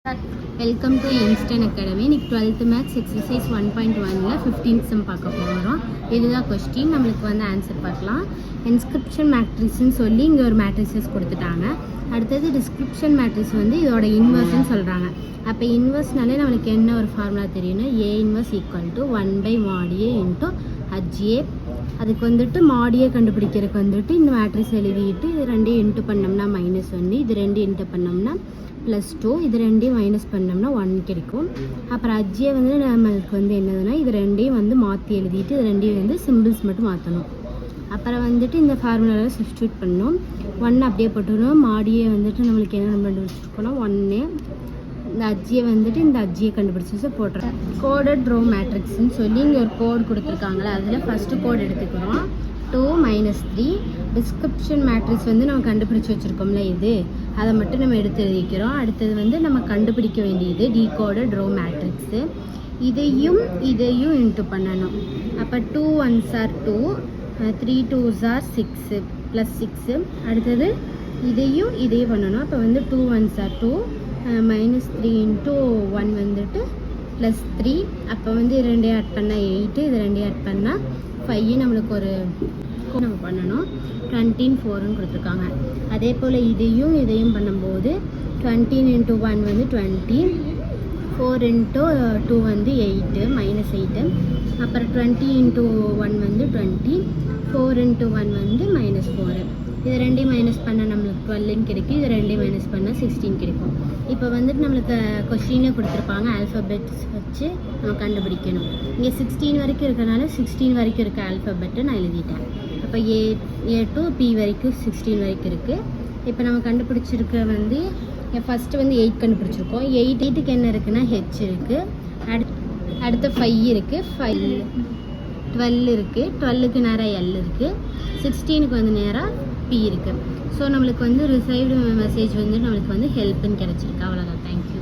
Welcome to யங்ஸ்டன் academy. இன்னைக்கு 12th maths exercise 1.1ல் 15th some பார்க்க போகிறோம். இதுதான் கொஸ்டின். நம்மளுக்கு வந்து ஆன்சர் பார்க்கலாம். இன்ஸ்கிரிப்ஷன் மேட்ரிக்ஸ்ன்னு சொல்லி இங்கே ஒரு மேட்ரிக்ஸஸ் கொடுத்துட்டாங்க. அடுத்தது டிஸ்கிரிப்ஷன் மேட்ரிக்ஸ் வந்து இதோட இன்வர்ஸ்ன்னு சொல்கிறாங்க. அப்போ இன்வர்ஸ்னாலே நம்மளுக்கு என்ன ஒரு ஃபார்முலா தெரியும்னா A inverse equal to 1/mod A into HA. அதுக்கு வந்துட்டு மாடியை கண்டுபிடிக்கிறதுக்கு வந்துட்டு இந்த மேட்ரிக்ஸ் எழுதிட்டு இது ரெண்டையும் இன்ட்டு பண்ணோம்னா -1, இது ரெண்டையும் இன்ட்டு பண்ணோம்னா +2, இது ரெண்டையும் மைனஸ் பண்ணோம்னா 1 கிடைக்கும். அப்புறம் அஜ்ஜியை வந்து நம்மளுக்கு வந்து என்னதுன்னா இது ரெண்டையும் வந்து மாற்றி எழுதிட்டு இது ரெண்டையும் வந்து சிம்பிள்ஸ் மட்டும் மாற்றணும். அப்புறம் வந்துட்டு இந்த ஃபார்முலாவில் சப்ஸ்டியூட் பண்ணணும். 1 அப்படியே போட்டுக்கணும். மாடியை வந்துட்டு நம்மளுக்கு என்ன கண்டுபிடிச்சிருக்கோம் 1. இந்த அஜ்ஜியை வந்துட்டு இந்த அஜ்ஜியை கண்டுபிடிச்சி போட்டுறேன். கோடட் ரோ மேட்ரிக்ஸ்ன்னு சொல்லி இங்கே ஒரு கோடு கொடுத்துருக்காங்களே அதில் ஃபஸ்ட்டு கோடு எடுத்துக்கிறோம் 2 - 3. டிஸ்கிரிப்ஷன் மேட்ரிக்ஸ் வந்து நம்ம கண்டுபிடிச்சி வச்சுருக்கோம்ல இது அதை மட்டும் நம்ம எடுத்து எழுதிக்கிறோம். அடுத்தது வந்து நம்ம கண்டுபிடிக்க வேண்டியது டீகோடட் ரோ மேட்ரிக்ஸு. இதையும் இன்ட்டு பண்ணணும். அப்போ 2 1s are 2, 3 2s are 6 +6. அடுத்தது இதையும் பண்ணணும். அப்போ வந்து 2 1s are 2, -3 × 1 வந்துட்டு +3. அப்போ வந்து இது ரெண்டையும் ஆட் பண்ணால் 8, இது ரெண்டையும் ஆட் பண்ணால் 5. நம்மளுக்கு ஒரு நம்ம பண்ணணும். 20 4ன்னு கொடுத்துருக்காங்க. அதே போல் இதையும் பண்ணும்போது 20 × 1 வந்து 20, 4 × 2 வந்து 8 -8. அப்புறம் 20 × 1 வந்து 20, 4 × 1 வந்து -4. இது ரெண்டையும் மைனஸ் பண்ணால் நம்மளுக்கு 12 கிடைக்கும். இது ரெண்டையும் மைனஸ் பண்ணால் 16 கிடைக்கும். இப்போ வந்துட்டு நம்மளுக்கு கொஸ்டினே கொடுத்துருப்பாங்க. ஆல்ஃபபெட்ஸ் வச்சு நம்ம கண்டுபிடிக்கணும். இங்கே 16 வரைக்கும் இருக்கிறனால 16 வரைக்கும் இருக்க ஆல்ஃபபெட்டை நான் எழுதிட்டேன். அப்போ A to P வரைக்கும் 16 வரைக்கும் இருக்குது. இப்போ நம்ம கண்டுபிடிச்சிருக்க வந்து ஃபஸ்ட்டு வந்து 8 கண்டுபிடிச்சிருக்கோம். 8க்கு என்ன இருக்குன்னா H இருக்குது. அடுத்த 5 இருக்குது. 12 இருக்குது. 12க்கு நேராக L இருக்குது. 16க்கு வந்து நேராக P இருக்குது. ஸோ நம்மளுக்கு வந்து ரிசைவ்டு மெசேஜ் வந்து நம்மளுக்கு வந்து ஹெல்ப்னு கிடச்சிருக்கு. அவ்வளோதான். தேங்க்யூ.